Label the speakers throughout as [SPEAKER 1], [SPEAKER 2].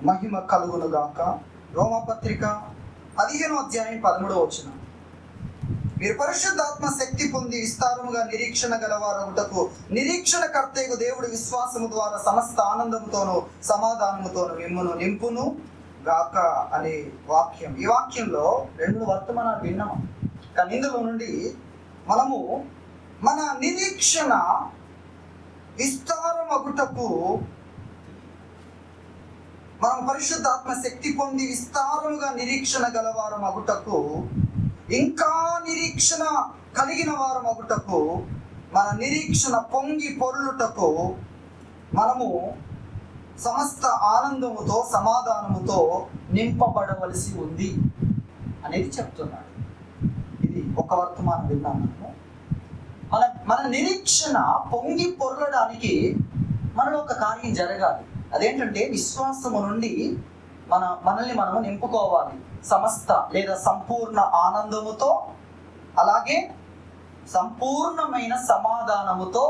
[SPEAKER 1] మహిమ కలుగును గాక. రోమపత్రిక 15:13 మీరు పరిశుద్ధాత్మ శక్తి పొంది విస్తారముగా నిరీక్షణ గలవారగుటకు నిరీక్షణకర్తయగు దేవుడు విశ్వాసము ద్వారా సమస్త ఆనందముతోనూ సమాధానముతోనూ మిమ్మును నింపును గాక అనే వాక్యం. ఈ వాక్యంలో 2 వర్తమానాలు విన్నాము. కానీ ఇందులో నుండి మనము మన నిరీక్షణ విస్తారమగుటకు, మనం పరిశుద్ధాత్మ శక్తి పొంది విస్తారముగా నిరీక్షణ గలవారం అగుటకు, ఇంకా నిరీక్షణ కలిగిన వారం అగుటకు, మన నిరీక్షణ పొంగి పొర్లుటకు మనము సమస్త ఆనందముతో సమాధానముతో నింపబడవలసి ఉంది అనేది చెప్తున్నాడు. ఇది ఒక వర్తమానం విన్నాము. మన నిరీక్షణ పొంగి పొర్లడానికి మనలో ఒక కార్యం జరగాలి. అదేంటంటే విశ్వాసము నుండి మనల్ని మనము నింపుకోవాలి. సమస్త లేదా సంపూర్ణ ఆనందముతో, అలాగే సంపూర్ణమైన సమాధానముతో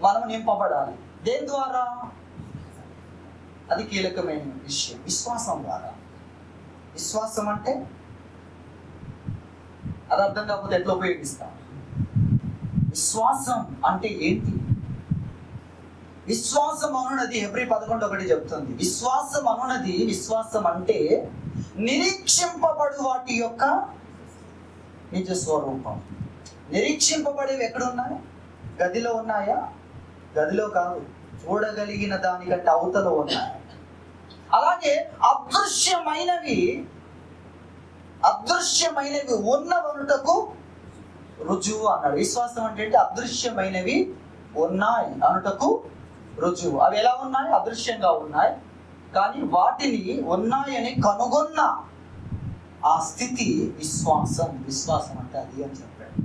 [SPEAKER 1] మనం నింపబడాలి. దేని ద్వారా? అది కీలకమైన విషయం. విశ్వాసం ద్వారా. విశ్వాసం అంటే అది అర్థం కాకపోతే ఎట్లా ఉపయోగిస్తాం? విశ్వాసం అంటే ఏంటి? విశ్వాసం అనున్నది హెబ్రీ 11:1 చెప్తుంది. విశ్వాసం అంటే నిరీక్షింపబడు వాటి యొక్క నిజ స్వరూపం. నిరీక్షింపబడేవి ఎక్కడున్నాయి? గదిలో ఉన్నాయా? గదిలో కాదు, చూడగలిగిన దానికంటే అవతల ఉన్నాయి. అలాగే అదృశ్యమైనవి ఉన్నవనుటకు రుజువు అన్నాడు. విశ్వాసం అంటే అదృశ్యమైనవి ఉన్నాయి అనుటకు రుజువు. అవి ఎలా ఉన్నాయి? అదృశ్యంగా ఉన్నాయి, కానీ వాటిని ఉన్నాయని కనుగొన్న ఆ స్థితి విశ్వాసం అంటే అది అని చెప్పాడు.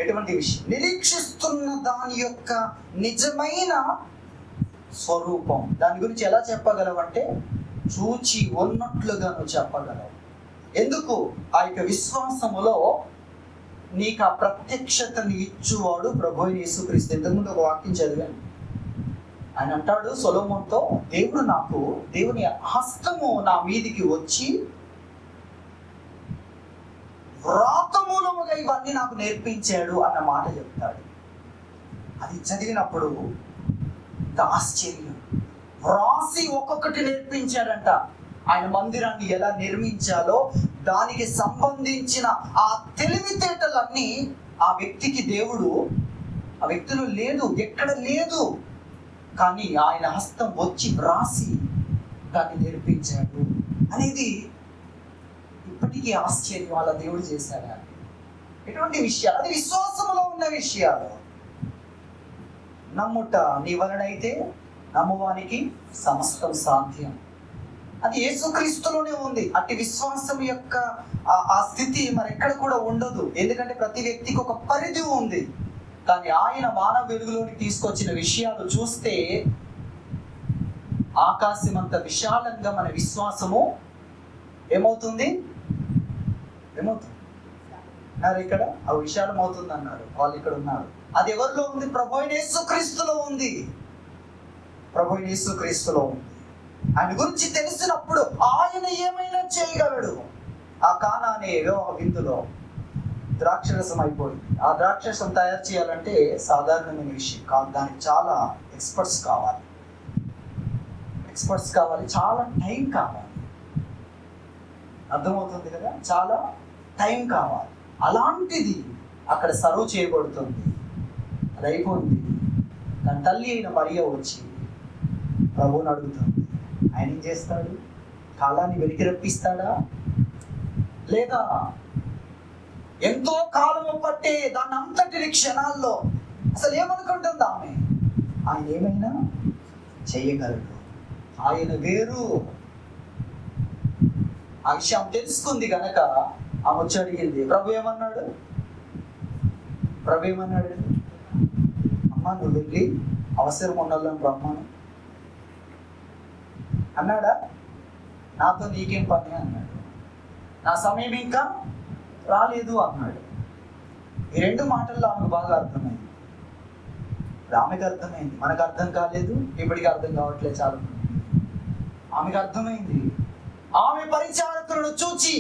[SPEAKER 1] ఎటువంటి విషయం? నిరీక్షిస్తున్న దాని యొక్క నిజమైన స్వరూపం. దాని గురించి ఎలా చెప్పగలవంటే చూచి ఉన్నట్లుగా నువ్వు చెప్పగలవు. ఎందుకు? ఆ యొక్క విశ్వాసములో నీకు ఆ ప్రత్యక్షతని ఇచ్చువాడు ప్రభువైన యేసుక్రీస్తు. ఇంతకుముందు ఒక వాక్యం చదివాను. ఆయన అంటాడు సొలొమోనుతో, దేవుని హస్తము నా మీదికి వచ్చి వ్రాతమూలముగా ఇవన్నీ నాకు నేర్పించాడు అన్న మాట చెప్తాడు. అది చదివినప్పుడు ఆశ్చర్యం. వ్రాసి ఒక్కొక్కటి నేర్పించాడంట. ఆయన మందిరాన్ని ఎలా నిర్మించాలో దానికి సంబంధించిన ఆ తెలివితేటలన్నీ ఆ వ్యక్తికి దేవుడు, ఆ వ్యక్తిలో లేదు, ఎక్కడ లేదు, కానీ ఆయన హస్తం వచ్చి వ్రాసి దాన్ని నేర్పించాడు అనేది ఇప్పటికీ ఆశ్చర్యం. అలా దేవుడు చేశాడు. ఎటువంటి విషయాలు? అది విశ్వాసంలో ఉన్న విషయాలు. నమ్ముట నీ వలనైతే నమ్మువానికి సమస్తం సాధ్యం. అది యేసుక్రీస్తులోనే ఉంది. అట్టి విశ్వాసం యొక్క ఆ స్థితి మరెక్కడ కూడా ఉండదు. ఎందుకంటే ప్రతి వ్యక్తికి ఒక పరిధి ఉంది. కానీ ఆయన మానవ వెలుగులోకి తీసుకొచ్చిన విషయాలు చూస్తే ఆకాశమంత విశాలంగా మన విశ్వాసము ఏమవుతుంది? ఇక్కడ ఆ విశాలం అవుతుంది అన్నారు వాళ్ళు. ఇక్కడ ఉన్నారు. అది ఎవరిలో ఉంది? ప్రభువైన యేసుక్రీస్తులో ఉంది. ఆయన గురించి తెలిసినప్పుడు ఆయన ఏమైనా చేయగలడు. ఆ కానా అనే వివాహ విందులో ద్రాక్షరసం అయిపోయింది. ఆ ద్రాక్షరసం తయారు చేయాలంటే సాధారణమైన విషయం కాదు. దానికి చాలా ఎక్స్పర్ట్స్ కావాలి, చాలా టైం కావాలి. అర్థమవుతుంది కదా? చాలా టైం కావాలి. అలాంటిది అక్కడ సర్వ్ చేయబడుతుంది. అది అయిపోయింది. దాని తల్లి అయిన మరియ వచ్చి ప్రభువుని అడుగుతుంది. ఆయన ఏం చేస్తాడు? కాలాన్ని వెలికి రప్పిస్తాడా? లేదా ఎంతో కాలము పట్టే దాన్ని అంతటిని క్షణాల్లో అసలు ఏమనుకుంటుంది ఆమె? ఆయన ఏమైనా చెయ్యగలడు. ఆయన వేరు. ఆ విషయం తెలుసుకుంది కనుక ఆమె వచ్చి అడిగింది. ప్రభు ఏమన్నాడు? అమ్మా నువ్వు వెళ్ళి అవసరం ఉన్నోళ్ళని రమ్మను అన్నాడా? నాతో నీకేం పని అన్నాడు. నా సమయం ఇంకా రాలేదు అన్నాడు. ఈ 2 మాటల్లో ఆమెకు బాగా అర్థమైంది. ఆమెకు అర్థమైంది, మనకు అర్థం కాలేదు, ఇప్పటికీ అర్థం కావట్లేదు. చాలా ఆమెకు అర్థమైంది. ఆమె పరిచారకులను చూచి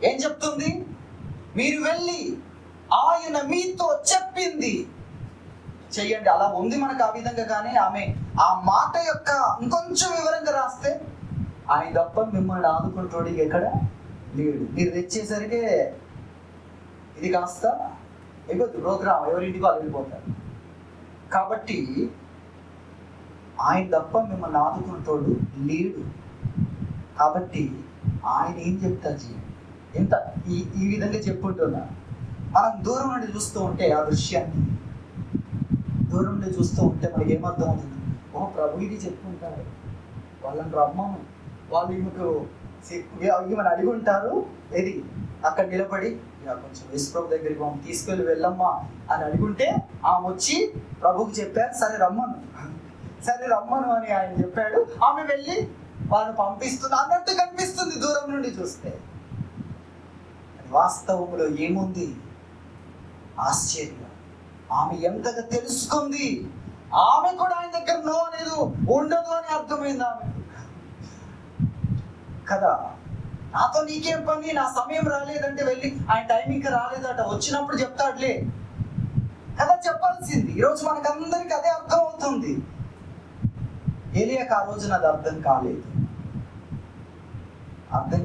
[SPEAKER 1] ఏం చెప్తుంది? మీరు వెళ్ళి ఆయన మీతో చెప్పింది చెయ్యండి. అలా ఉంది మనకు ఆ విధంగా. కానీ ఆమె ఆ మాట యొక్క ఇంకొంచెం వివరంగా రాస్తే, ఆయన తప్ప మిమ్మల్ని ఆదుకుంటాడు ఎక్కడ లేడు. మీరు తెచ్చేసరికి ఇది కాస్త అయిపోద్ది ప్రోగ్రాం, ఎవరింటికి వాళ్ళు వెళ్ళిపోతారు. కాబట్టి ఆయన తప్ప మిమ్మల్ని ఆదుకుంటాడు లేడు. కాబట్టి ఆయన ఏం చెప్తారు చేయండి. ఎంత ఈ విధంగా చెప్పుకుంటున్నా. మనం దూరం నుండి చూస్తూ ఉంటే ఆ దృశ్యాన్ని దూరం నుండి చూస్తూ ఉంటే మనకి ఏమర్థం అవుతుంది? ఓ ప్రభు ఇది చెప్పుకుంటారు, వాళ్ళని రమ్మను, వాళ్ళు ఈమెను అడిగి ఉంటారు. ఏది అక్కడ నిలబడి కొంచెం యేసు ప్రభు దగ్గరికి మనం తీసుకెళ్ళి వెళ్ళమ్మా అని అడుగుంటే ఆమె వచ్చి ప్రభుకి చెప్పారు, సరే రమ్మను అని ఆయన చెప్పాడు. ఆమె వెళ్ళి వాళ్ళని పంపిస్తుంది అన్నట్టు కనిపిస్తుంది దూరం నుండి చూస్తే. వాస్తవంలో ఏముంది? ఆశ్చర్యం. ఆమె ఎంతగా తెలుసుకుంది. ఆమె కూడా ఆయన దగ్గర నో అనేది ఉండదు అని అర్థమైంది ఆమె కదా. నాతో నీకేం పని, నా సమయం రాలేదంటే వెళ్ళి ఆయన టైమింగ్కి రాలేదట, వచ్చినప్పుడు చెప్తాడులే కదా చెప్పాల్సింది. ఈరోజు మనకందరికి అదే అర్థం అవుతుంది. ఏలియాకి ఆ రోజున అది అర్థం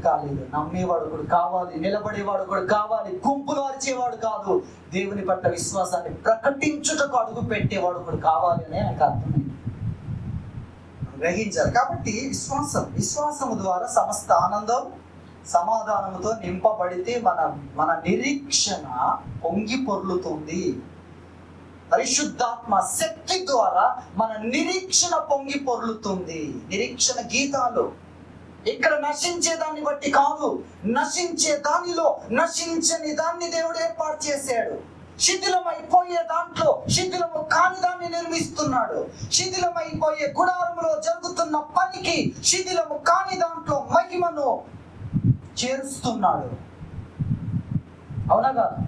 [SPEAKER 1] కాలేదు. నమ్మేవాడు కూడా కావాలి, నిలబడేవాడు కూడా కావాలి, గుంపులు అరిచేవాడు కాదు, దేవుని పట్ల విశ్వాసాన్ని ప్రకటించుటకు అడుగు పెట్టేవాడు కూడా కావాలి అని ఆయనకు అర్థమైంది, గ్రహించాలి. కాబట్టి విశ్వాసము ద్వారా సమస్త ఆనందం సమాధానముతో నింపబడితే మన నిరీక్షణ పొంగి పొర్లుతుంది. పరిశుద్ధాత్మ శక్తి ద్వారా మన నిరీక్షణ పొంగి పొర్లుతుంది. నిరీక్షణ గీతాలు ఇక్కడ నశించే దాన్ని బట్టి కాదు, నశించే దానిలో నశించని దాన్ని దేవుడు ఏర్పాటు చేశాడు. శిథిలమైపోయే దాంట్లో శిథిలము కాని దాన్ని నిర్మిస్తున్నాడు. శిథిలమైపోయే గుడారములో జరుగుతున్న పనికి శిథిలము కాని దాంట్లో మహిమను చేరుస్తున్నాడు. అవునా కాదు?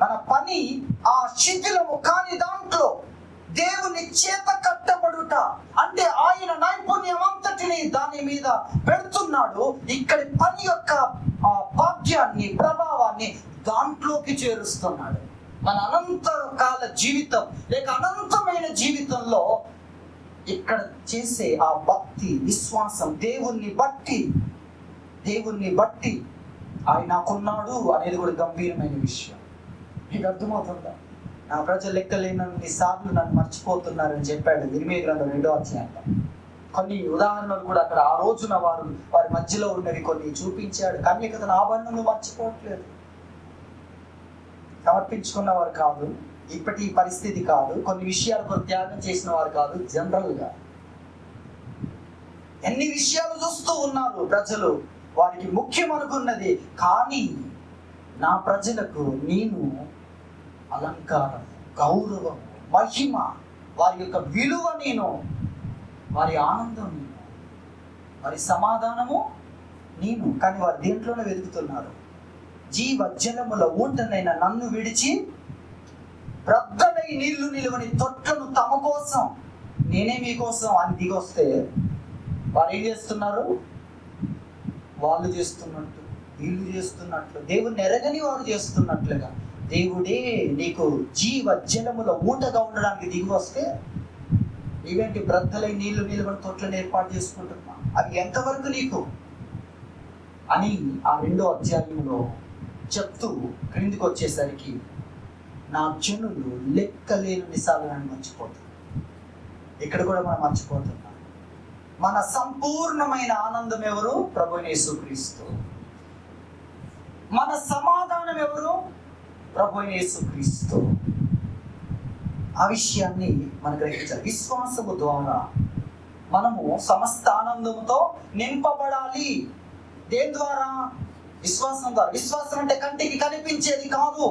[SPEAKER 1] మన పని ఆ శిథిలము కాని దాంట్లో దేవుని చేత కట్టబడుట అంటే ఆయన నైపుణ్యం అంతటిని దాని మీద పెడుతున్నాడు. ఇక్కడి పని యొక్క భాగ్యాన్ని, ప్రభావాన్ని దాంట్లోకి చేరుస్తున్నాడు. మన అనంతకాల జీవితం లేక అనంతమైన జీవితంలో ఇక్కడ చేసే ఆ భక్తి, విశ్వాసం దేవుణ్ణి బట్టి ఆయన నాకున్నాడు అనేది కూడా గంభీరమైన విషయం. మీకు అర్థమవుతుందా? నా ప్రజలు లెక్కలేనన్ని సార్లు నన్ను మర్చిపోతున్నారని చెప్పాడు ఇర్మీయా గ్రంథం 2వ అధ్యాయంలో. కొన్ని ఉదాహరణలు కూడా అక్కడ ఆ రోజున వారి మధ్యలో ఉన్నవి కొన్ని చూపించాడు. కానీ కదా నా బంధువులు మర్చిపోవట్లేదు. సమర్పించుకున్నవారు కాదు, ఇప్పటి పరిస్థితి కాదు, కొన్ని విషయాలు త్యాగం చేసిన వారు కాదు, జనరల్గా ఎన్ని విషయాలు చూస్తూ ఉన్నారు ప్రజలు, వారికి ముఖ్యం అనుకున్నది. కానీ నా ప్రజలకు నేను అలంకారం, గౌరవం, మహిమ, వారి యొక్క విలువ నేను, వారి ఆనందం నేను, వారి సమాధానము నేను. కానీ వారు దేంట్లోనే వెతుకుతున్నారు? జీవ జలముల ఊటనైన నన్ను విడిచి బ్రద్దలై నీళ్లు నిలువని తొట్లను తమ కోసం, నేనే మీకోసం అని దిగొస్తే వారు ఏం చేస్తున్నారు? వాళ్ళు చేస్తున్నట్టు, వీళ్ళు చేస్తున్నట్లు, దేవుని ఎరగని వారు చేస్తున్నట్లుగా దేవుడే నీకు జీవ జలముల ఊటగా ఉండడానికి దిగి వస్తే ఇవేంటి బ్రద్దలై నీళ్లు నిలువని తొట్లను ఏర్పాటు చేసుకుంటున్నా, అవి ఎంతవరకు నీకు అని ఆ 2వ అధ్యాయంలో చెప్తూ క్రిందికి వచ్చేసరికి నా జనులు లెక్కలేని సార్లు నన్ను మర్చిపోతారు. ఇక్కడ కూడా మనం మర్చిపోతున్నాం. మన సంపూర్ణమైన ఆనందం ఎవరు? ప్రభువైన యేసుక్రీస్తు. మన సమాధానం ఎవరు? ప్రభువైన యేసుక్రీస్తు. ఆ విషయాన్ని మనం గ్రహించాలి. విశ్వాసము ద్వారా మనము సమస్త ఆనందంతో నింపబడాలి. దేని ద్వారా? విశ్వాసం ద్వారా. విశ్వాసం అంటే కంటికి కనిపించేది కాదు,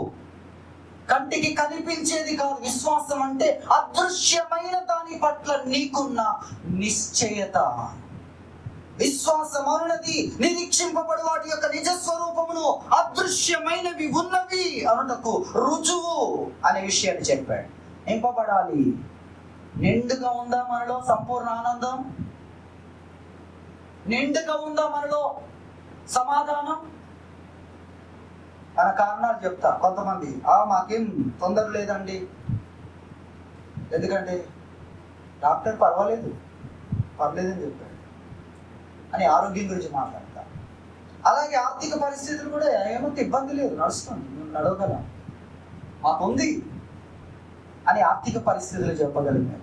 [SPEAKER 1] విశ్వాసం అంటే అదృశ్యమైన దాని పట్ల నీకున్న నిశ్చయత. విశ్వాసం అనున్నది నిరీక్షింపబడు వాటి యొక్క నిజ స్వరూపమును అదృశ్యమైనవి ఉన్నవి అనుటకు రుజువు అనే విషయాన్ని చెప్పాడు. నింపబడాలి. నిండుగా ఉందా మనలో సంపూర్ణ ఆనందం? నిండుగా ఉందా మనలో సమాధానం? మన కారణాలు చెప్తా. కొంతమంది మాకేం తొందర లేదండి, ఎందుకంటే డాక్టర్ పర్లేదని చెప్పాడు అని ఆరోగ్యం గురించి మాట్లాడతా. అలాగే ఆర్థిక పరిస్థితులు కూడా ఏమంత ఇబ్బంది లేదు, నడుస్తుంది, మేము నడవగలం, మాకుంది అని ఆర్థిక పరిస్థితులు చెప్పగలిగాం.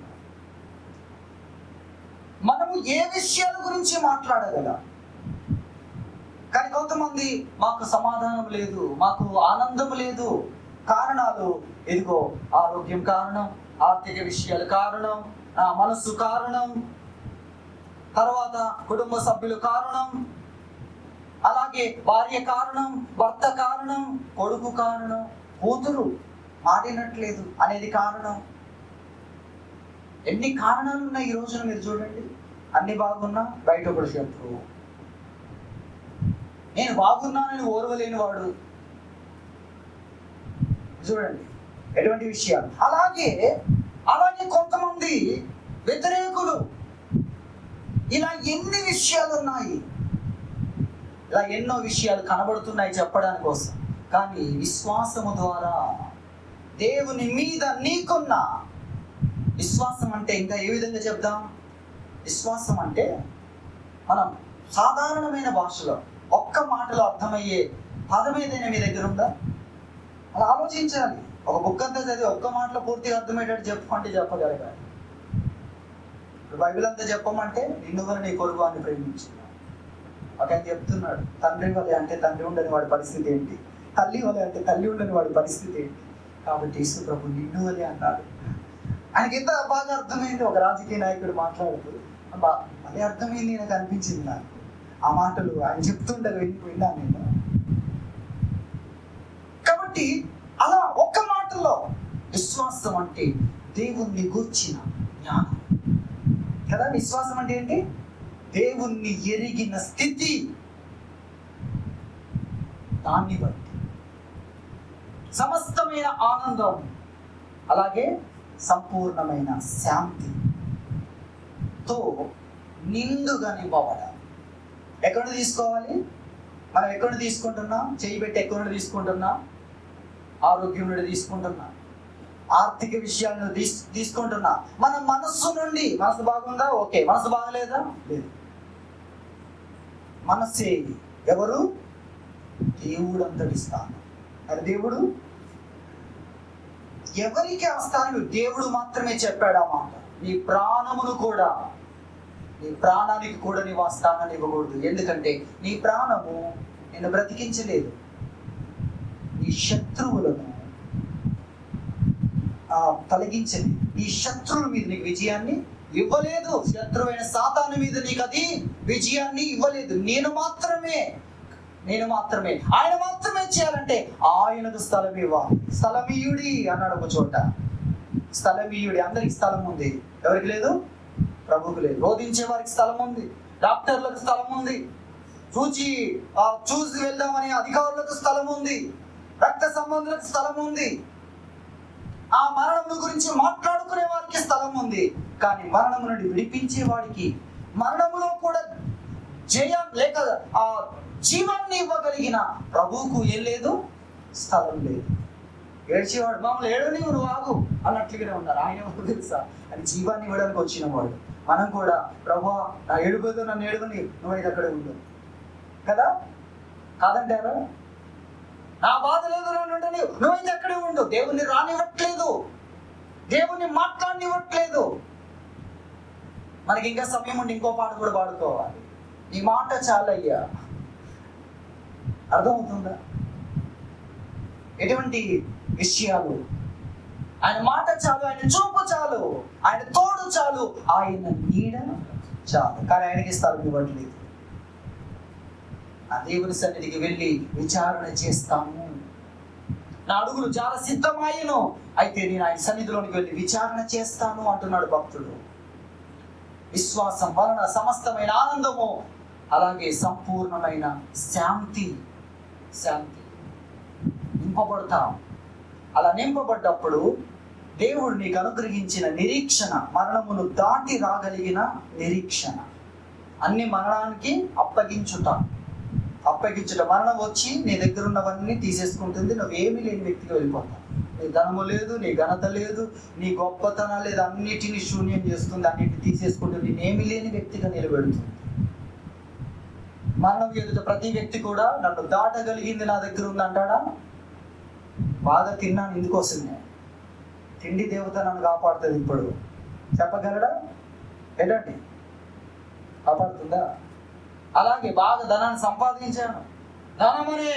[SPEAKER 1] మనము ఏ విషయాల గురించి మాట్లాడగలం? కానీ కొంతమంది మాకు సమాధానం లేదు, మాకు ఆనందం లేదు. కారణాలు ఇదిగో, ఆరోగ్యం కారణం, ఆర్థిక విషయాలు కారణం, నా మనస్సు కారణం, తర్వాత కుటుంబ సభ్యులు కారణం, అలాగే భార్య కారణం, భర్త కారణం, కొడుకు కారణం, కూతురు మాటినట్లేదు అనేది కారణం. ఎన్ని కారణాలు ఉన్నాయి ఈ రోజున. మీరు చూడండి, అన్ని బాగున్నా బయట ఒకటి శత్రువు, నేను బాగున్నానని ఓర్వలేని వాడు. చూడండి ఎటువంటి విషయాలు. అలాగే కొంతమంది వ్యతిరేకులు. ఇలా ఎన్ని విషయాలు ఉన్నాయి, ఇలా ఎన్నో విషయాలు కనబడుతున్నాయి చెప్పడానికి కోసం. కానీ విశ్వాసము ద్వారా దేవుని మీద నీకున్న విశ్వాసం అంటే ఇంకా ఏ విధంగా చెప్దాం? విశ్వాసం అంటే మనం సాధారణమైన భాషలో ఒక్క మాటలో అర్థమయ్యే పదం ఏదైనా మీ దగ్గర ఉందా? అలా ఆలోచించాలి. ఒక బుక్ అంతా చదివి ఒక్క మాటలో పూర్తిగా అర్థమయ్యేటట్టు చెప్పమంటే చెప్పగలగాలి. బైబిల్ అంతా చెప్పమంటే నిన్ను వల్ల నీ కొడుకు అని ప్రేమించిన ఒక ఆయన చెప్తున్నాడు, తండ్రి వలె అంటే తండ్రి ఉండని వాడి పరిస్థితి ఏంటి, తల్లి వలె అంటే తల్లి ఉండని వాడి పరిస్థితి ఏంటి. కాబట్టి యేసు ప్రభు నిన్ను వలె అన్నాడు. ఆయనకి ఎంత బాగా అర్థమైంది. ఒక రాజకీయ నాయకుడు మాట్లాడుతూ అదే అర్థమైంది, నాకు అనిపించింది. నాకు ఆ మాటలు ఆయన చెప్తుంటే విన్నాను నేను. కాబట్టి అలా ఒక్క మాటలో విశ్వాసం అంటే దేవుణ్ణి గూర్చిన జ్ఞానం కదా. విశ్వాసం అంటే ఏంటి? దేవుణ్ణి ఎరిగిన స్థితి. దాన్ని బట్టి సమస్తమైన ఆనందం, అలాగే సంపూర్ణమైన శాంతితో నిండుగా నింపబడాలి. ఎక్కడ తీసుకోవాలి? మనం ఎక్కడ తీసుకుంటున్నాం? చేయి పెట్టి ఎక్కడ తీసుకుంటున్నాం? ఆరోగ్యం నుండి తీసుకుంటున్నా, ఆర్థిక విషయాలను తీసుకుంటున్నా. మన మనస్సు నుండి. మనసు బాగుందా? ఓకే. మనసు బాగలేదా? లేదు. మనస్సే ఎవరు? దేవుడు అంతటి స్థానం. అది దేవుడు ఎవరికి ఆ స్థానం? దేవుడు మాత్రమే చెప్పాడు ఆ మాట. నీ ప్రాణమును కూడా, నీ ప్రాణానికి కూడా నీవు ఆ స్థానాన్ని ఇవ్వకూడదు. ఎందుకంటే నీ ప్రాణము నిన్ను బ్రతికించలేదు. నీ శత్రువులను తొలగించలేదు. నీ శత్రువుల మీద నీకు విజయాన్ని ఇవ్వలేదు. శత్రువైన సాతాను మీద నీకు అది విజయాన్ని ఇవ్వలేదు. నేను మాత్రమే ఆయన మాత్రమే చేయాలంటే ఆయనకు స్థలం ఇవ్వాలి. స్థలమీయుడి అన్నాడు ఒక చోట. స్థలమీయుడి. అందరికి స్థలం ఉంది, ఎవరికి లేదు? ప్రభువుకు లేదు. బోధించే వారికి స్థలం ఉంది, డాక్టర్లకు స్థలం ఉంది, చూసి వెళ్దామని అధికారులకు స్థలం ఉంది, రక్త సంబంధులకు స్థలం ఉంది, ఆ మరణము గురించి మాట్లాడుకునే వారికి స్థలం ఉంది. కానీ మరణము నుండి విడిపించే వాడికి, మరణములో కూడా జయం లేక ఆ జీవాన్ని ఇవ్వగలిగిన ప్రభువుకు ఏం లేదు? స్థలం లేదు. ఏడ్చేవాడు మమ్మల్ని ఏడని నువ్వు ఆగు అన్నట్లుగానే ఉన్నారు. ఆయన ఎవరు తెలుసా? అని జీవాన్ని ఇవ్వడానికి వచ్చిన వాడు. మనం కూడా ప్రభువా నా ఏడుగుతో నన్ను ఏడుగుని, నువ్వైతే అక్కడే ఉండు కదా, కాదంటారా? నా బాధ లేదు నన్ను ఉండని, నువ్వైతే అక్కడే ఉండు. దేవుణ్ణి రానివ్వట్లేదు, దేవుణ్ణి మాట్లాడనివ్వట్లేదు. మనకి ఇంకా సమయం ఉండి ఇంకో పాట కూడా పాడుకోవాలి. నీ మాట చాలయ్యా. అర్థమవుతుందా? ఎటువంటి విషయాలు? ఆయన మాట చాలు, ఆయన చూపు చాలు, ఆయన తోడు చాలు, ఆయన నీడ చాలు. కానీ ఆయనకి స్థలం ఇవ్వట్లేదు. ఆ దేవుని సన్నిధికి వెళ్ళి విచారణ చేస్తాము. నా అడుగులు చాలా సిద్ధమాయను, అయితే నేను ఆయన సన్నిధిలోనికి వెళ్ళి విచారణ చేస్తాను అంటున్నాడు భక్తుడు. విశ్వాసం వలన సమస్తమైన ఆనందము, అలాగే సంపూర్ణమైన శాంతి నింపబడతాం. అలా నింపబడ్డప్పుడు దేవుడు నీకు అనుగ్రహించిన నిరీక్షణ, మరణమును దాటి రాగలిగిన నిరీక్షణ. అన్ని మరణానికి అప్పగించుట. మరణం వచ్చి నీ దగ్గర ఉన్నవన్నీ తీసేసుకుంటుంది. నువ్వేమీ లేని వ్యక్తిగా వెళ్ళిపోతావు. నీ ధనము లేదు, నీ ఘనత లేదు, నీ గొప్పతనం లేదు, అన్నిటినీ శూన్యం చేస్తుంది, అన్నిటిని తీసేసుకుంటుంది, నేనేమీ లేని వ్యక్తిగా నిలబెడుతుంది. మరణం ఎదుట ప్రతి వ్యక్తి కూడా నన్ను దాటగలిగింది నా దగ్గర ఉంది అంటాడా? బాగా తిన్నాను ఇందుకోసమే. తిండి దేవత నన్ను కాపాడుతుంది. ఇప్పుడు చెప్పగలడా? ఏంటండి, కాపాడుతుందా? అలాగే బాగా ధనాన్ని సంపాదించాను, ధనమనే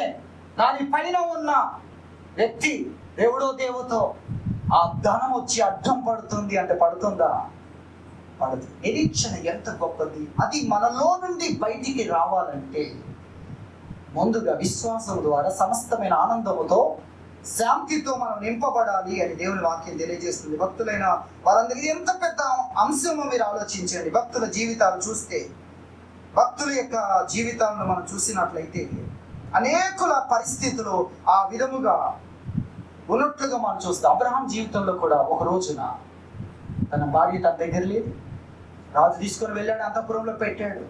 [SPEAKER 1] దాని పైన ఉన్న వ్యక్తి దేవుడో దేవతో ఆ ధనం వచ్చి అడ్డం పడుతుంది అంటే పడుతుందా? పడదు. నిరీక్షణ ఎంత గొప్పది! అది మనలో నుండి బయటికి రావాలంటే ముందుగా విశ్వాసం ద్వారా సమస్తమైన ఆనందముతో, శాంతితో మనం నింపబడాలి అని దేవుని వాక్యం తెలియజేస్తుంది. భక్తులైన వారందరికీ ఎంత పెద్ద అంశమో మీరు ఆలోచించండి. భక్తుల జీవితాలు చూస్తే, భక్తుల యొక్క జీవితాలను మనం చూసినట్లయితే అనేకుల పరిస్థితులు ఆ విధముగా ఉన్నట్లుగా మనం చూస్తాం. అబ్రహాం జీవితంలో కూడా ఒక రోజున తన భార్య తన దగ్గర లేదు, రాజు తీసుకొని వెళ్ళాడు, అంతఃపురంలో పెట్టాడు.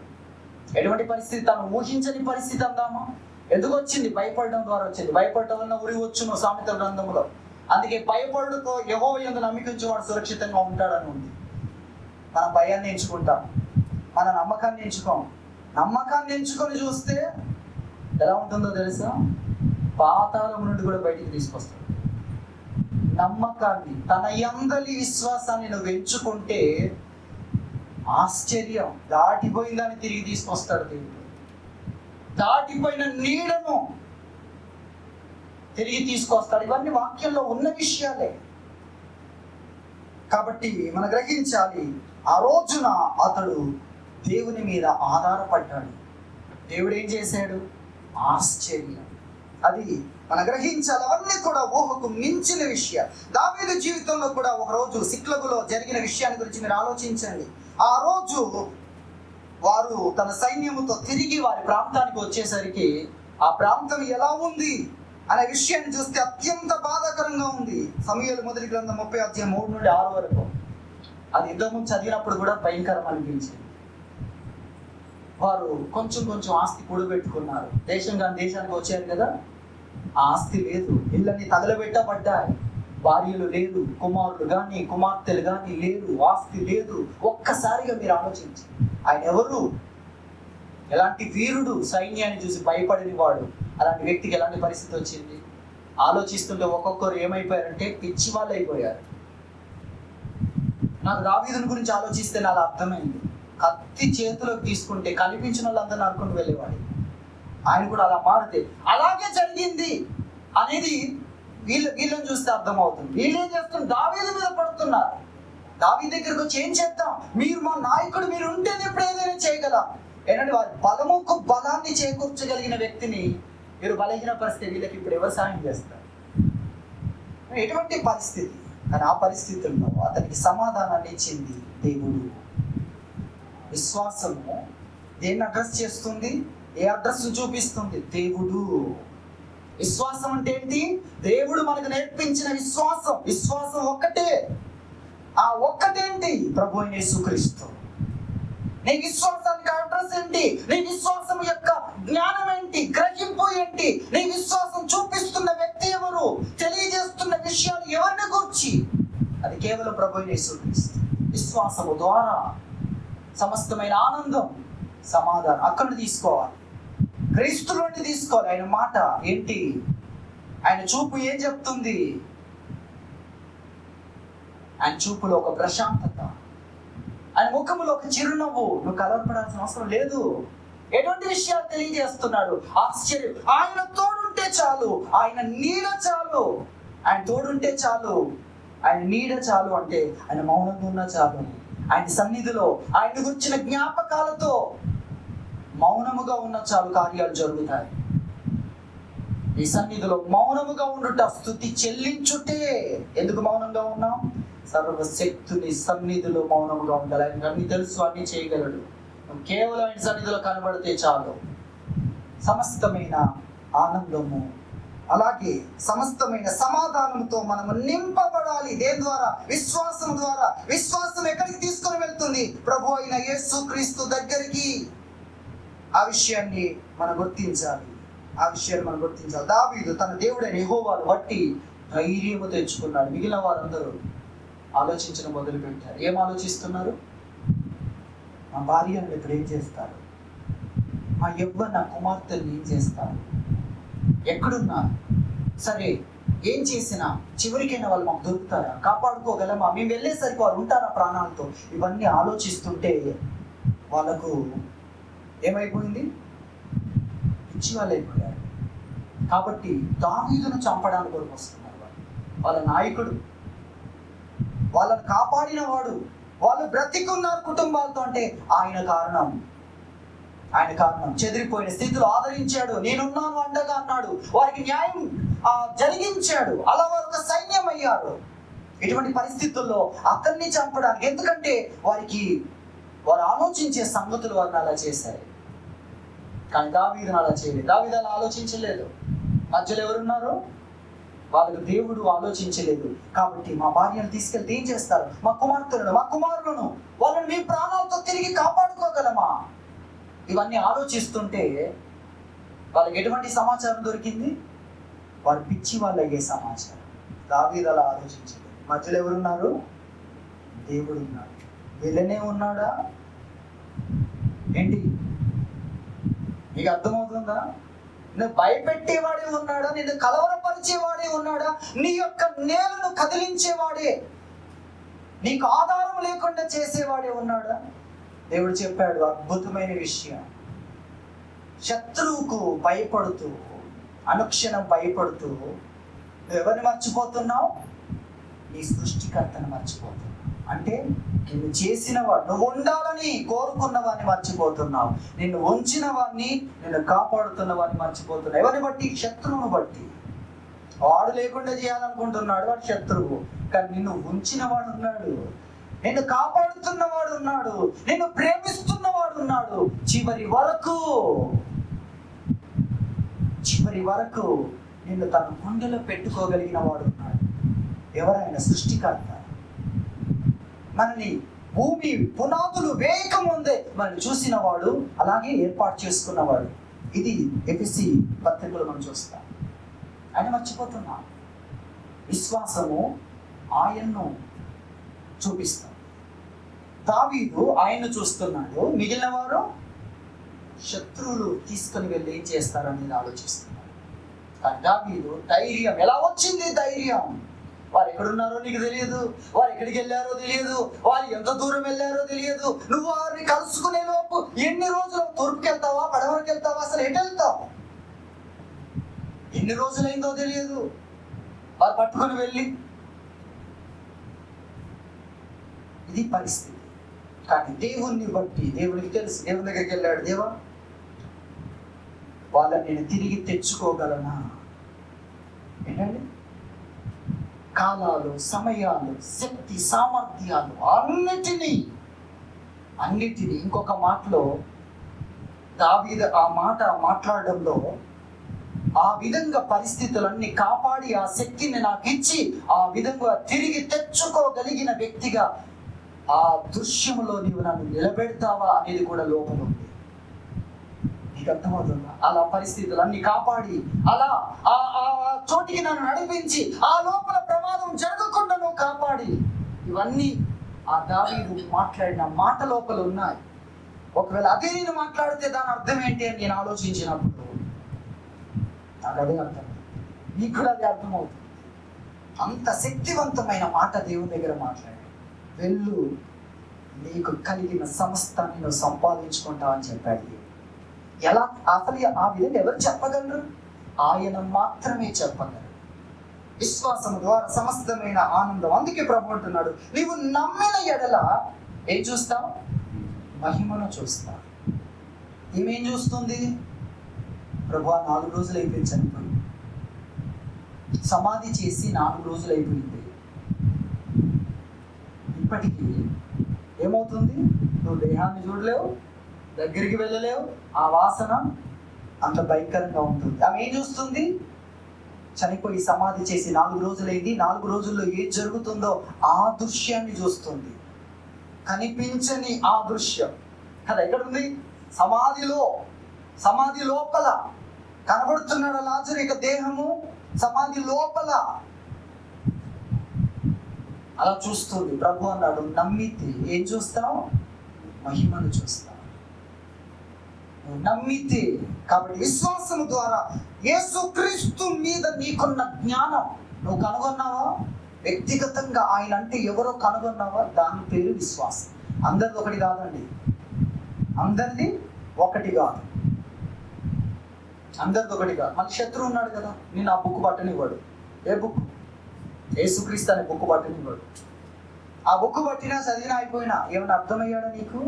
[SPEAKER 1] ఎటువంటి పరిస్థితి, తను ఊహించని పరిస్థితి అందామా. ఎందుకు వచ్చింది? భయపడడం ద్వారా వచ్చింది. భయపడటం వలన ఉరి వచ్చును సామెతల గ్రంథంలో. అందుకే భయపడుకో, యెహోవా యందు నమ్మికించేవాడు సురక్షితంగా ఉంటాడని ఉంది. మన భయాన్ని ఎంచుకుంటాం, మన నమ్మకాన్ని ఎంచుకోం. నమ్మకాన్ని ఎంచుకొని చూస్తే ఎలా ఉంటుందో తెలుసా? పాతాళం నుండి కూడా బయటికి తీసుకొస్తాడు. నమ్మకాన్ని, తన యందలి విశ్వాసాన్ని నువ్వు ఎంచుకుంటే ఆశ్చర్యం, దాటిపోయిందని తిరిగి తీసుకొస్తాడు దేవుడు. దాటిపోయిన నీడను తిరిగి తీసుకొస్తాడు. ఇవన్నీ వాక్యంలో ఉన్న విషయాలే. కాబట్టి మనం గ్రహించాలి, ఆ రోజున అతడు దేవుని మీద ఆధారపడ్డాడు. దేవుడు ఏం చేశాడు? ఆశ్చర్యం. అది మనం గ్రహించాలి. అవన్నీ కూడా ఊహకు మించిన విషయాలు. దావీదు జీవితంలో కూడా ఒకరోజు సిక్లగులో జరిగిన విషయాన్ని గురించి మీరు ఆలోచించండి. ఆ రోజు వారు తన సైన్యముతో తిరిగి వారి ప్రాంతానికి వచ్చేసరికి ఆ ప్రాంతం ఎలా ఉంది అనే విషయాన్ని చూస్తే అత్యంత బాధాకరంగా ఉంది. సమూయేలు మొదటి గ్రంథం 30:3-6 వరకు. అది యుద్ధము చదివినప్పుడు కూడా భయంకరం అనిపించింది. వారు కొంచెం ఆస్తి కూడబెట్టుకున్నారు. దేశానికి వచ్చారు కదా, ఆ ఆస్తి లేదు. ఇళ్ళని తగలబెట్టబడ్డాయి. భార్యలు లేరు, కుమారులు కానీ కుమార్తెలు కానీ లేరు, ఆస్తి లేదు. ఒక్కసారిగా మీరు ఆలోచించి, ఆయన ఎవరు? ఎలాంటి వీరుడు! సైన్యాన్ని చూసి భయపడని వాడు. అలాంటి వ్యక్తికి ఎలాంటి పరిస్థితి వచ్చింది? ఆలోచిస్తుంటే ఒక్కొక్కరు ఏమైపోయారంటే పిచ్చి వాళ్ళు అయిపోయారు. నాకు దావీదుని గురించి ఆలోచిస్తే నాకు అర్థమైంది. కత్తి చేతిలోకి తీసుకుంటే కనిపించిన వాళ్ళందరూ నరుకుంటూ వెళ్ళేవాడు. ఆయన కూడా అలా మారితే అలాగే జరిగింది అనేది వీళ్ళని చూస్తే అర్థమవుతుంది. వీళ్ళేం చేస్తున్నారు? దావీదు మీద పడుతున్నారు. దావీదు దగ్గరకు వచ్చి ఏం చేద్దాం, మీరు మా నాయకుడు, మీరు ఉంటేనే ఇప్పుడు ఏదైనా చేయగలం. ఏంటంటే వారి బలముకు బలాన్ని చేకూర్చగలిగిన వ్యక్తిని మీరు బలహీన పరిస్థితి, వీళ్ళకి ఇప్పుడు ఎవరు సాయం చేస్తారు? ఎటువంటి పరిస్థితి? కానీ ఆ పరిస్థితుల్లో అతనికి సమాధానాన్ని ఇచ్చింది దేవుడు. విశ్వాసము దేన్ని అడ్రస్ చేస్తుంది? ఏ అడ్రస్ చూపిస్తుంది? దేవుడు. విశ్వాసం అంటే ఏంటి? దేవుడు మనకు నేర్పించిన విశ్వాసం. విశ్వాసం ఒక్కటే. ఆ ఒక్కటేంటి? ప్రభు అయిన యేసుక్రీస్తు. నీ విశ్వాసానికి అడ్రస్ ఏంటి? నీ విశ్వాసం యొక్క జ్ఞానం ఏంటి? గ్రహింపు ఏంటి? నీ విశ్వాసం చూపిస్తున్న వ్యక్తి ఎవరు? తెలియజేస్తున్న విషయాలు ఎవరిని గురించి? అది కేవలం ప్రభు అయిన యేసుక్రీస్తు. విశ్వాసము ద్వారా సమస్తమైన ఆనందం, సమాధానం అక్కడ తీసుకోవాలి. క్రీస్తులోని తీసుకోవాలి. ఆయన మాట ఏంటి? ఆయన చూపు ఏం చెప్తుంది? ఆయన చూపులో ఒక ప్రశాంతత, ఆయన ముఖములో ఒక చిరునవ్వు. నువ్వు కలవపడాల్సిన అవసరం లేదు. ఎటువంటి విషయాలు తెలియజేస్తున్నాడు? ఆశ్చర్యం. ఆయన తోడుంటే చాలు, ఆయన నీడ చాలు. ఆయన తోడుంటే చాలు, ఆయన నీడ చాలు. అంటే ఆయన మౌనంగా ఉన్నా చాలు. ఆయన సన్నిధిలో ఆయన గురించిన జ్ఞాపకాలతో మౌనముగా ఉన్న చాలు, కార్యాలు జరుగుతాయి. ఈ సన్నిధిలో మౌనముగా ఉండుట, స్తుతి చెల్లించుటే. ఎందుకు మౌనంగా ఉన్నాం? సర్వశక్తుని సన్నిధిలో మౌనముగా ఉండాలి. ఆయన అన్ని తెలుసు, అన్ని చేయగలడు. కేవలం ఆయన సన్నిధిలో కనబడితే చాలు. సమస్తమైన ఆనందము, అలాగే సమస్తమైన సమాధానంతో మనము నింపబడాలి. దేని ద్వారా? విశ్వాసం ద్వారా. విశ్వాసం ఎక్కడికి తీసుకొని వెళ్తుంది? ప్రభు అయిన యేసు క్రీస్తు దగ్గరికి. ఆ విషయాన్ని మనం గుర్తించాలి. దావీదు తన దేవుడైన యెహోవాను బట్టి ధైర్యము తెచ్చుకున్నాడు. మిగిలిన వారందరూ ఆలోచించడం మొదలు పెట్టారు. ఏం ఆలోచిస్తున్నారు? మా భార్యను ఇప్పుడు ఏం చేస్తారు, మా యవ్వన కుమార్తెను ఏం చేస్తారు, ఎక్కడున్నారు, సరే ఏం చేసినా చివరికైనా వాళ్ళు మాకు దొరుకుతారా, కాపాడుకోగలమా, మేము వెళ్ళేసరికి వాళ్ళు ఉంటారా ప్రాణాలతో, ఇవన్నీ ఆలోచిస్తుంటే వాళ్ళకు ఏమైపోయింది? పిచ్చి వాళ్ళు అయిపోయారు. కాబట్టి దావీదును చంపడానికి కొరకు వస్తున్నారు. వాళ్ళ నాయకుడు, వాళ్ళని కాపాడిన వాడు, వాళ్ళు బ్రతికున్నారు కుటుంబాలతో అంటే ఆయన కారణం. చెదిరిపోయిన స్థితిలో ఆదరించాడు. నేనున్నాను అండగా అన్నాడు. వారికి న్యాయం జరిగించాడు. అలా వారు ఒక సైన్యం అయ్యారు. ఇటువంటి పరిస్థితుల్లో అతన్ని చంపడానికి, ఎందుకంటే వారు ఆలోచించే సంగతులు వారిని అలా చేశారు. కానీ దావీదును అలా చేయలేదు. దావీదు అలా ఆలోచించలేదు. మధ్యలో ఎవరున్నారు? వాళ్ళకు దేవుడు ఆలోచించలేదు. కాబట్టి మా భార్యను తీసుకెళ్తే ఏం చేస్తారు, మా కుమార్తెలను, మా కుమారులను, వాళ్ళని మీ ప్రాణాలతో తిరిగి కాపాడుకోగలమా, ఇవన్నీ ఆలోచిస్తుంటే వాళ్ళకి ఎటువంటి సమాచారం దొరికింది? వారు పిచ్చి వాళ్ళు అయ్యే సమాచారం. దావీదు అలా ఆలోచించలేదు. మధ్యలో ఎవరున్నారు? దేవుడు ఉన్నాడు. వెళ్ళనే ఉన్నాడా ఏంటి? మీకు అర్థమవుతుందా? నువ్వు భయపెట్టేవాడే ఉన్నాడా? నిన్ను కలవరపరిచేవాడే ఉన్నాడా? నీ యొక్క నేలను కదిలించేవాడే, నీకు ఆధారం లేకుండా చేసేవాడే ఉన్నాడా? దేవుడు చెప్పాడు అద్భుతమైన విషయం. శత్రువుకు భయపడుతూ, అనుక్షణం భయపడుతూ నువ్వు ఎవరిని మర్చిపోతున్నావు? నీ సృష్టికర్తను మర్చిపోతున్నావు. అంటే నిన్ను చేసిన వాడు, నువ్వు ఉండాలని కోరుకున్న వాడిని మర్చిపోతున్నావు. నిన్ను ఉంచిన వాడిని, నిన్ను కాపాడుతున్న వాడిని మర్చిపోతున్నావు. ఎవరిని బట్టి? శత్రువును బట్టి. వాడు లేకుండా చేయాలనుకుంటున్నాడు, వాడు శత్రువు. కానీ నిన్ను ఉంచిన వాడు ఉన్నాడు, నిన్ను కాపాడుతున్నవాడు ఉన్నాడు, నిన్ను ప్రేమిస్తున్నవాడు ఉన్నాడు. చివరి వరకు నిన్ను తన గుండెలో పెట్టుకోగలిగిన వాడు ఉన్నాడు. ఎవరైనా? సృష్టికర్త. మనల్ని భూమి పునాదులు వేయక ముందే మనల్ని చూసిన వాడు, అలాగే ఏర్పాటు చేసుకున్నవాడు. ఇది ఎఫెసీ పత్రికలో మనం చూస్తాం. ఆయన మర్చిపోతున్నాం. విశ్వాసము ఆయన్ను చూపిస్తాం. దావీదు ఆయన్ను చూస్తున్నాడు. మిగిలిన వారు శత్రువులు తీసుకొని వెళ్ళి ఏం చేస్తారనేది ఆలోచిస్తున్నారు. కానీ దావీదు ధైర్యం. ఎలా వచ్చింది ధైర్యం? వారు ఎక్కడున్నారో నీకు తెలియదు, వారు ఎక్కడికి వెళ్ళారో తెలియదు, వారు ఎంత దూరం వెళ్ళారో తెలియదు. నువ్వు వారిని కలుసుకునే లోపు ఎన్ని రోజులు? తూర్పుకి వెళ్తావా, పడమరకి వెళ్తావా, అసలు ఎటు వెళ్తావు? ఎన్ని రోజులైందో తెలియదు. వారు పట్టుకొని వెళ్ళి, ఇది పరిస్థితి. కానీ దేవుణ్ణి బట్టి, దేవునికి తెలుసు. దేవుని దగ్గరికి వెళ్ళాడు. దేవా, వాళ్ళని నేను తిరిగి తెచ్చుకోగలనా? ఏంటండి? కాలాలు, సమయాలు, శక్తి, సామర్థ్యాలు అన్నిటినీ ఇంకొక మాటలో దావీదు ఆ మాట మాట్లాడడంలో, ఆ విధంగా పరిస్థితులన్నీ కాపాడి ఆ శక్తిని నాకు ఇచ్చి ఆ విధంగా తిరిగి తెచ్చుకోగలిగిన వ్యక్తిగా ఆ దృశ్యంలో నీవు నన్ను నిలబెడతావా అనేది కూడా లోపల ఉంది. నీకు అర్థమవుతుందా? అలా పరిస్థితులన్నీ కాపాడి అలా ఆ చోటికి నన్ను నడిపించి ఆ లోపల ప్రమాదం జరగకుండా నువ్వు కాపాడి, ఇవన్నీ ఆ దావీదు మాట్లాడిన మాట లోపల ఉన్నాయి. ఒకవేళ అదే నేను మాట్లాడితే దాని అర్థం ఏంటి అని నేను ఆలోచించినప్పుడు నాకు అదే అర్థం, నీకు కూడా అదే అర్థమవుతుంది. అంత శక్తివంతమైన మాట దేవుని దగ్గర మాట్లాడి, వెళ్ళు, నీకు కలిగిన సమస్తాన్ని నువ్వు సంపాదించుకుంటావని చెప్పాడు. ఎలా? అసలు ఆ విధంగా ఎవరు చెప్పగలరు? ఆయన మాత్రమే చెప్పగలరు. విశ్వాసం ద్వారా సమస్తమైన ఆనందం. అందుకే ప్రభు అంటున్నాడు, నీవు నమ్మిన ఎడల ఏం చూస్తావు? మహిమను చూస్తావు. ఏమేం చూస్తుంది? ప్రభు 4 రోజులు అయిపోయింది, చనిపోయింది, సమాధి చేసి 4 రోజులు అయిపోయింది. ఇప్పటికీ ఏమవుతుంది? నువ్వు దేహాన్ని చూడలేవు, దగ్గరికి వెళ్ళలేవు. ఆ వాసన అంత భయంకరంగా ఉంటుంది. ఆమె ఏం చూస్తుంది? చనిపోయి సమాధి చేసి 4 రోజులైంది. 4 రోజుల్లో ఏం జరుగుతుందో ఆ దృశ్యాన్ని చూస్తుంది. కనిపించని ఆ దృశ్యం కదా. ఎక్కడ ఉంది? సమాధి లోపల కనబడుతున్నాడు లాజరు యొక్క దేహము సమాధి లోపల. అలా చూస్తుంది. ప్రభు అన్నాడు, నమ్మితే ఏం చూస్తావు? మహిమను చూస్తావు. నమ్మితే. కాబట్టి విశ్వాసము ద్వారా యేసుక్రీస్తు మీద నీకున్న జ్ఞానం నువ్వు కనుగొన్నావా? వ్యక్తిగతంగా ఆయన అంటే ఎవరో కనుగొన్నావా? దాని పేరు విశ్వాసం. అందరిది ఒకటి కాదండి. అందరిది ఒకటి కాదు. మన శత్రువు ఉన్నాడు కదా, నేను ఆ బుక్ పట్టనివ్వడు. ఏ బుక్? యేసుక్రీస్తు అనే బుక్ పట్టనివ్వడు. ఆ బుక్ పట్టినా చదివినా అయిపోయినా ఏమన్నా అర్థమయ్యాడా నీకు?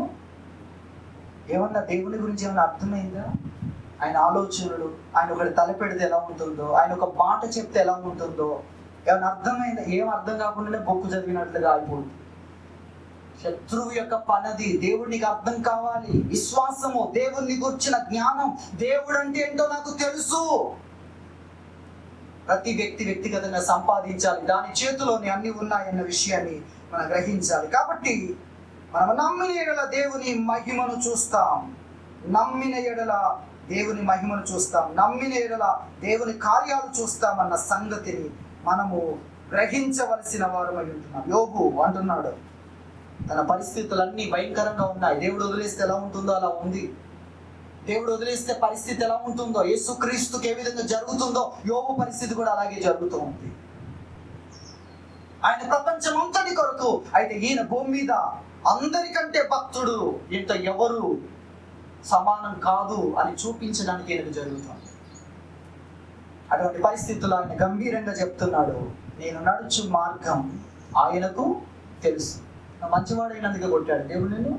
[SPEAKER 1] ఏమన్నా దేవుని గురించి ఏమన్నా అర్థమైందా? ఆయన ఆలోచనలు, ఆయన ఒకటి తలపెడితే ఎలా ఉంటుందో, ఆయన ఒక మాట చెప్తే ఎలా ఉంటుందో ఏమన్నా అర్థమైందా? ఏం అర్థం కాకుండానే బొక్కు చదివినట్లుగా అయిపోతుంది. శత్రువు యొక్క పనది. దేవుడికి అర్థం కావాలి. విశ్వాసము, దేవుణ్ణి గురించిన జ్ఞానం, దేవుడు అంటే ఏంటో నాకు తెలుసు. ప్రతి వ్యక్తి వ్యక్తిగతంగా సంపాదించాలి. దాని చేతిలోని అన్ని ఉన్నాయన్న విషయాన్ని మనం గ్రహించాలి. కాబట్టి మనం నమ్మిన ఎడల దేవుని మహిమను చూస్తాం. నమ్మిన ఎడల దేవుని కార్యాలు చూస్తామన్న సంగతిని మనము గ్రహించవలసిన వారమై ఉంటున్నాం. యోబు అంటున్నాడు, తన పరిస్థితులన్నీ భయంకరంగా ఉన్నాయి. దేవుడు వదిలేస్తే ఎలా ఉంటుందో అలా ఉంది. దేవుడు వదిలేస్తే పరిస్థితి ఎలా ఉంటుందో, యేసుక్రీస్తుకి ఏ విధంగా జరుగుతుందో యోబు పరిస్థితి కూడా అలాగే జరుగుతూ ఉంది. ఆయన ప్రపంచం అంతటి కొరకు, అయితే ఈయన భూమి మీద అందరికంటే భక్తుడు, ఇంత ఎవరు సమానం కాదు అని చూపించడానికి ఈయనకు జరుగుతుంది. అటువంటి పరిస్థితుల్లో ఆయన గంభీరంగా చెప్తున్నాడు, నేను నడుచు మార్గం ఆయనకు తెలుసు. నువ్వు మంచివాడైనందుకే కొట్టాడు దేవుడు నిన్ను.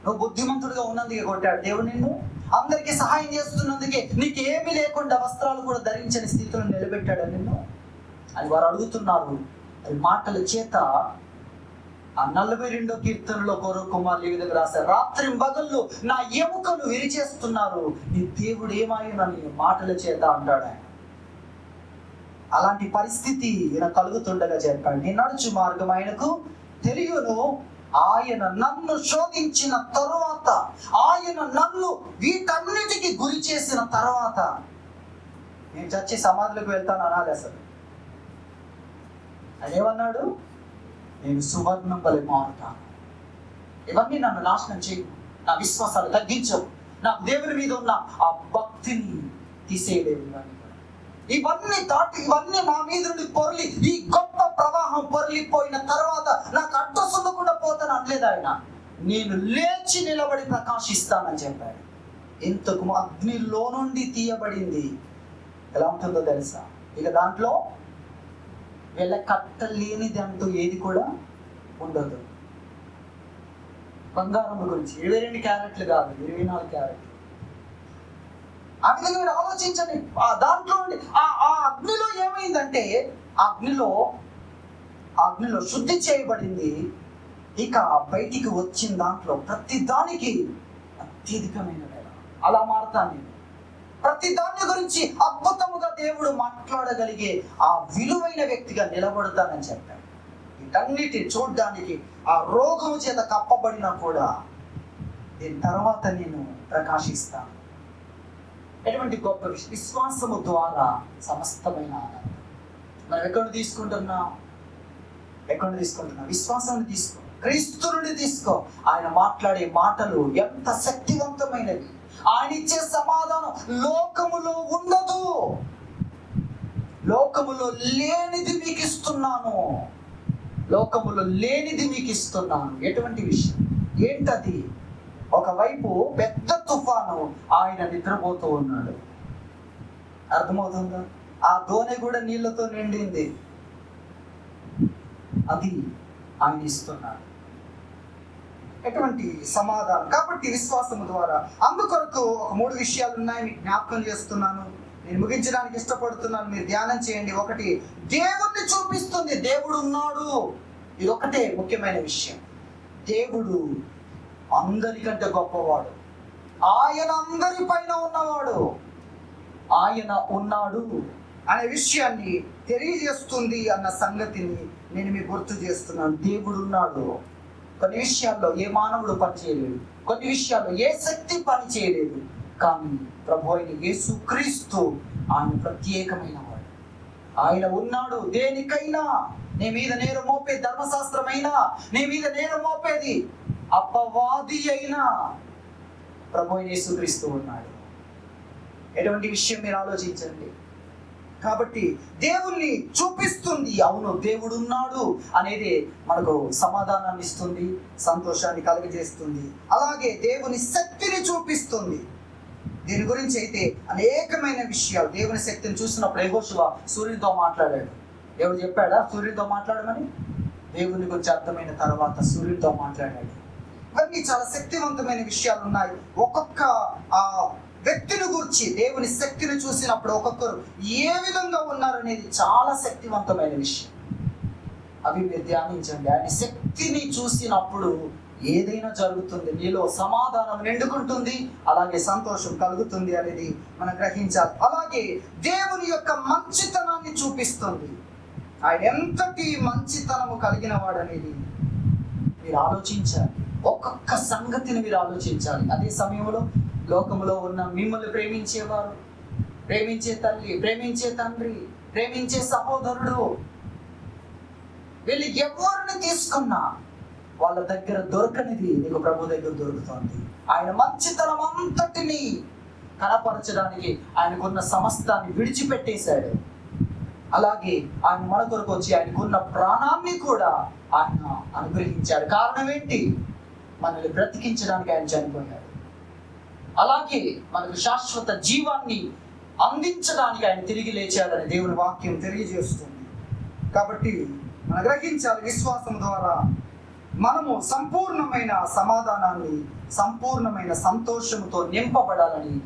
[SPEAKER 1] నువ్వు బుద్ధిమంతుడిగా ఉన్నందుకే కొట్టాడు దేవుడు నిన్ను. అందరికీ సహాయం చేస్తున్నందుకే, నీకు ఏమీ లేకుండా వస్త్రాలు కూడా ధరించని స్థితిలో నిలబెట్టాడు నిన్ను అని వారు అడుగుతున్నారు. అది మాటల చేత. ఆ 42వ కీర్తనలో కౌరవ కుమారులు ఈ విధంగా రాశారు, రాత్రి పగళ్ళు నా ఎముకలు విరిచేస్తున్నారు, నీ దేవుడు ఏమాయనని మాటల చేత అంటాడు ఆయన. అలాంటి పరిస్థితి ఈయన కలుగుతుండగా చెప్పాడు, నేను నడుచు మార్గం ఆయనకు తెలియను. ఆయన నన్ను శోధించిన తరువాత, ఆయన నన్ను వీటన్నిటికీ గురి చేసిన తర్వాత నేను చచ్చి సమాధులకు వెళ్తాను అనాలి. అసలు ఆయన ఏమన్నాడు? నేను సువర్ణం వలె మారుతాను. ఇవన్నీ నన్ను నాశనం చేయు, నా విశ్వాసాలు తగ్గించవు, నాకు దేవుని మీద ఉన్న ఆ భక్తిని తీసేయలేవు. ఇవన్నీ నా మీద నుండి పొరలి, ఈ గొప్ప ప్రవాహం పొరలిపోయిన తర్వాత నాకు అడ్రస్ ఉండకుండా పోతాను అనలేదు ఆయన. నేను లేచి నిలబడి ప్రకాశిస్తానని చెప్పాడు. ఇంతకు అగ్నిలో నుండి తీయబడింది ఎలా ఉంటుందో తెలుసా? ఇక దాంట్లో వీళ్ళ కట్టలేనిది అంటూ ఏది కూడా ఉండదు. బంగారం గురించి 22 క్యారెట్లు కాదు, 24 క్యారెట్లు. ఆ విధంగా మీరు ఆలోచించండి. ఆ దాంట్లో ఆ అగ్నిలో ఏమైందంటే, ఆ అగ్నిలో శుద్ధి చేయబడింది. ఇక బయటికి వచ్చిన దాంట్లో ప్రతి దానికి అత్యధికమైన వేళ అలా మారుతాను నేను. ప్రతి దాని గురించి అద్భుతముగా దేవుడు మాట్లాడగలిగే ఆ విలువైన వ్యక్తిగా నిలబడతానని చెప్పాడు. వీటన్నిటి చూడ్డానికి ఆ రోగము చేత కప్పబడినా కూడా దీని తర్వాత నేను ప్రకాశిస్తాను. ఎటువంటి గొప్ప విషయం! విశ్వాసము ద్వారా సమస్తమైన ఆనందం. మనం ఎక్కడ తీసుకుంటున్నా? విశ్వాసాన్ని తీసుకో, క్రీస్తు నుండి తీసుకో. ఆయన మాట్లాడే మాటలు ఎంత శక్తివంతమైనవి. ఆయన ఇచ్చే సమాధానం లోకములో ఉండదు. లోకములో లేనిది మీకు ఇస్తున్నాను. ఎటువంటి విషయం? ఏంటది? ఒకవైపు పెద్ద తుఫాను, ఆయన నిద్రపోతూ ఉన్నాడు. అర్థమవుతుందా? ఆ దోణి కూడా నీళ్లతో నిండింది. అది ఆయన ఇస్తున్నాడు. ఎటువంటి సమాధానం! కాబట్టి విశ్వాసము ద్వారా అందుకొరకు ఒక 3 విషయాలు ఉన్నాయి, మీకు జ్ఞాపకం చేస్తున్నాను. నేను ముగించడానికి ఇష్టపడుతున్నాను, మీరు ధ్యానం చేయండి. ఒకటి, దేవుణ్ణి చూపిస్తుంది, దేవుడు ఉన్నాడు. ఇది ఒకటే ముఖ్యమైన విషయం. దేవుడు అందరికంటే గొప్పవాడు. ఆయన అందరి పైన ఉన్నవాడు. ఆయన ఉన్నాడు అనే విషయాన్ని తెలియజేస్తుంది అన్న సంగతిని నేను మీకు గుర్తు చేస్తున్నాను. దేవుడు ఉన్నాడు. కొన్ని విషయాల్లో ఏ మానవుడు పని చేయలేడు, కొన్ని విషయాల్లో ఏ శక్తి పని చేయలేదు. కానీ ప్రభు అయిన యేసుక్రీస్తు ఆయన ప్రత్యేకమైన వాడు. ఆయన ఉన్నాడు. దేనికైనా నీ మీద నేరం మోపే ధర్మశాస్త్రమైనా, నీ మీద నేరం మోపేది అపవాది అయినా ప్రభు అయిన యేసుక్రీస్తు ఉన్నాడు. ఎటువంటి విషయం మీరు ఆలోచించండి. కాబట్టి దేవుణ్ణి చూపిస్తుంది. అవును, దేవుడు ఉన్నాడు అనేది మనకు సమాధానాన్ని ఇస్తుంది, సంతోషాన్ని కలుగజేస్తుంది. అలాగే దేవుని శక్తిని చూపిస్తుంది. దీని గురించి అయితే అనేకమైన విషయాలు. దేవుని శక్తిని చూసినప్పుడు యెహోషువ సూర్యునితో మాట్లాడాడు. దేవుడు చెప్పాడా సూర్యునితో మాట్లాడమని? దేవుని గురించి అర్థమైన తర్వాత సూర్యునితో మాట్లాడాడు. ఇవన్నీ చాలా శక్తివంతమైన విషయాలు ఉన్నాయి. ఒక్కొక్క వ్యక్తిని గురించి దేవుని శక్తిని చూసినప్పుడు ఒక్కొక్కరు ఏ విధంగా ఉన్నారనేది చాలా శక్తివంతమైన విషయం. అవి మీరు ధ్యానించండి. ఆయన శక్తిని చూసినప్పుడు ఏదైనా జరుగుతుంది, నీలో సమాధానం నిండుకుంటుంది, అలాగే సంతోషం కలుగుతుంది అనేది మనం గ్రహించాలి. అలాగే దేవుని యొక్క మంచితనాన్ని చూపిస్తుంది. ఆయన ఎంతటి మంచితనము కలిగిన వాడు అనేది మీరు ఆలోచించాలి. ఒక్కొక్క సంగతిని మీరు ఆలోచించాలి. అదే సమయంలో లోకంలో ఉన్న మిమ్మల్ని ప్రేమించేవారు, ప్రేమించే తల్లి, ప్రేమించే తండ్రి, ప్రేమించే సహోదరుడు, వీళ్ళు ఎవరిని తీసుకున్నా వాళ్ళ దగ్గర దొరకనిది నీకు ప్రభు దగ్గర దొరుకుతుంది. ఆయన మంచితనం అంతటిని కనపరచడానికి ఆయనకున్న సమస్తాన్ని విడిచిపెట్టేశాడు. అలాగే ఆయన మన కొరకు వచ్చి ఆయనకున్న ప్రాణాన్ని కూడా ఆయన అనుగ్రహించాడు. కారణం ఏంటి? మనల్ని బ్రతికించడానికి ఆయన చనిపోయాడు. అలాగే మనకు శాశ్వత జీవాన్ని అందించడానికి ఆయన తిరిగి లేచాడని దేవుని వాక్యం తెలియజేస్తుంది. కాబట్టి మనం గ్రహించాలి, విశ్వాసం ద్వారా మనము సంపూర్ణమైన సమాధానాన్ని, సంపూర్ణమైన సంతోషంతో నింపబడాలని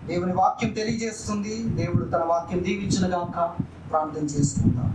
[SPEAKER 1] దేవుని వాక్యం తెలియజేస్తుంది. దేవుడు తన వాక్యం దీవించును గాక. ప్రార్థన చేసుకుందాం.